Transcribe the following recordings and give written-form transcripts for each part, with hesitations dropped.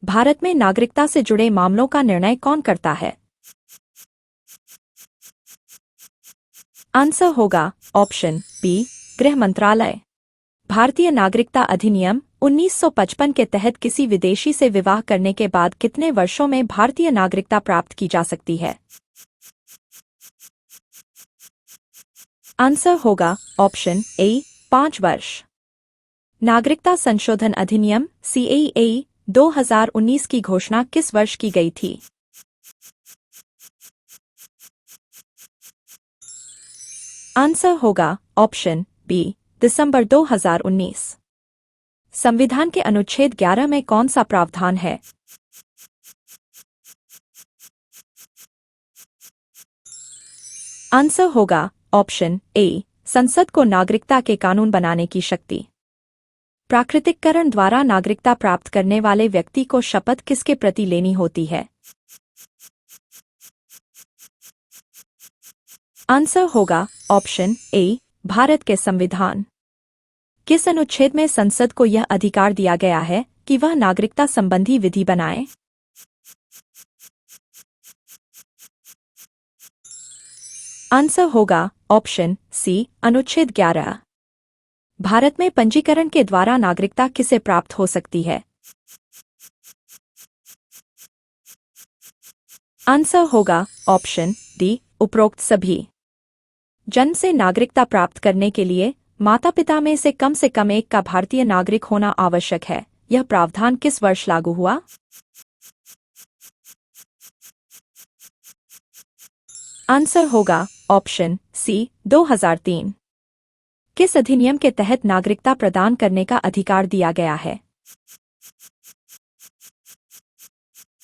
भारत में नागरिकता से जुड़े मामलों का निर्णय कौन करता है? आंसर होगा ऑप्शन बी, गृह मंत्रालय। भारतीय नागरिकता अधिनियम 1955 के तहत किसी विदेशी से विवाह करने के बाद कितने वर्षों में भारतीय नागरिकता प्राप्त की जा सकती है? आंसर होगा ऑप्शन ए, 5 वर्ष। नागरिकता संशोधन अधिनियम CAA 2019 की घोषणा किस वर्ष की गई थी? आंसर होगा ऑप्शन बी, दिसंबर 2019। संविधान के अनुच्छेद 11 में कौन सा प्रावधान है? आंसर होगा ऑप्शन ए, संसद को नागरिकता के कानून बनाने की शक्ति। प्राकृतिककरण द्वारा नागरिकता प्राप्त करने वाले व्यक्ति को शपथ किसके प्रति लेनी होती है? आंसर होगा ऑप्शन ए, भारत के संविधान। किस अनुच्छेद में संसद को यह अधिकार दिया गया है कि वह नागरिकता संबंधी विधि बनाए? आंसर होगा ऑप्शन सी, अनुच्छेद 11। भारत में पंजीकरण के द्वारा नागरिकता किसे प्राप्त हो सकती है? आंसर होगा ऑप्शन डी, उपरोक्त सभी। जन्म से नागरिकता प्राप्त करने के लिए माता पिता में से कम एक का भारतीय नागरिक होना आवश्यक है। यह प्रावधान किस वर्ष लागू हुआ? आंसर होगा ऑप्शन सी, 2003। किस अधिनियम के तहत नागरिकता प्रदान करने का अधिकार दिया गया है?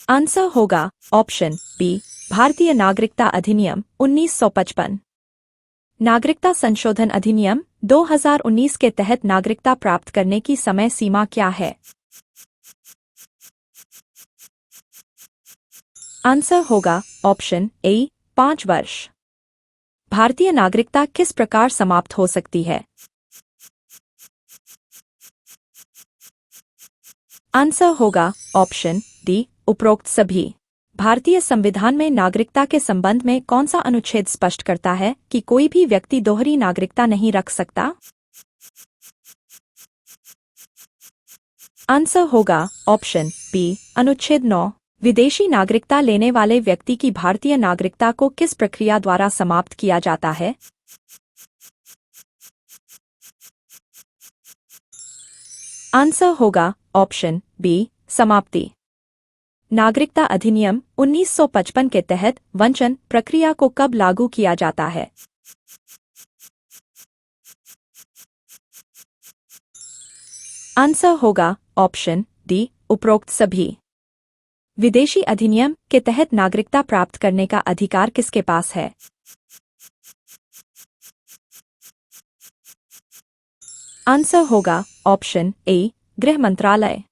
आंसर होगा ऑप्शन बी, भारतीय नागरिकता अधिनियम 1955। नागरिकता संशोधन अधिनियम 2019 के तहत नागरिकता प्राप्त करने की समय सीमा क्या है? आंसर होगा ऑप्शन ए, 5 वर्ष। भारतीय नागरिकता किस प्रकार समाप्त हो सकती है? आंसर होगा ऑप्शन डी, उपरोक्त सभी। भारतीय संविधान में नागरिकता के संबंध में कौन सा अनुच्छेद स्पष्ट करता है कि कोई भी व्यक्ति दोहरी नागरिकता नहीं रख सकता? आंसर होगा ऑप्शन बी, अनुच्छेद 9। विदेशी नागरिकता लेने वाले व्यक्ति की भारतीय नागरिकता को किस प्रक्रिया द्वारा समाप्त किया जाता है? आंसर होगा ऑप्शन बी, समाप्ति। नागरिकता अधिनियम 1955 के तहत वंचन प्रक्रिया को कब लागू किया जाता है? आंसर होगा ऑप्शन डी, उपरोक्त सभी। विदेशी अधिनियम के तहत नागरिकता प्राप्त करने का अधिकार किसके पास है? आंसर होगा ऑप्शन ए, गृह मंत्रालय।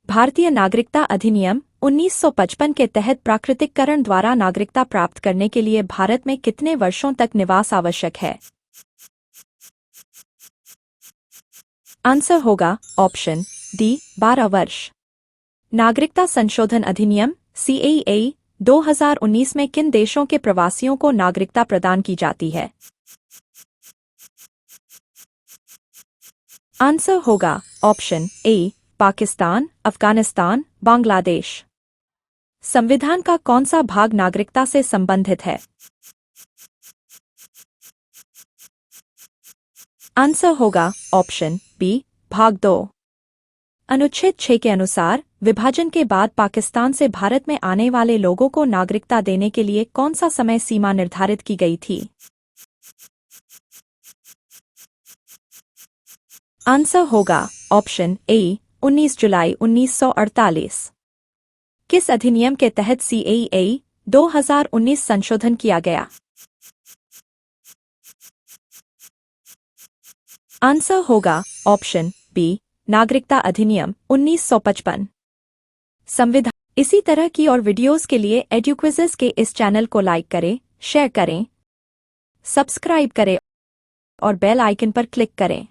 भारतीय नागरिकता अधिनियम 1955 के तहत प्राकृतिककरण द्वारा नागरिकता प्राप्त करने के लिए भारत में कितने वर्षों तक निवास आवश्यक है? आंसर होगा ऑप्शन डी, 12 वर्ष। नागरिकता संशोधन अधिनियम CAA 2019 में किन देशों के प्रवासियों को नागरिकता प्रदान की जाती है? आंसर होगा ऑप्शन ए, पाकिस्तान, अफगानिस्तान, बांग्लादेश। संविधान का कौन सा भाग नागरिकता से संबंधित है? आंसर होगा ऑप्शन बी, भाग 2। अनुच्छेद 6 के अनुसार विभाजन के बाद पाकिस्तान से भारत में आने वाले लोगों को नागरिकता देने के लिए कौन सा समय सीमा निर्धारित की गई थी? आंसर होगा ऑप्शन ए, 19 जुलाई 1948। किस अधिनियम के तहत CAA 2019 संशोधन किया गया? आंसर होगा ऑप्शन बी, नागरिकता अधिनियम 1955। संविधान। इसी तरह की और वीडियोस के लिए एडुक्विज़ के इस चैनल को लाइक करें, शेयर करें, सब्सक्राइब करें और बेल आइकन पर क्लिक करें।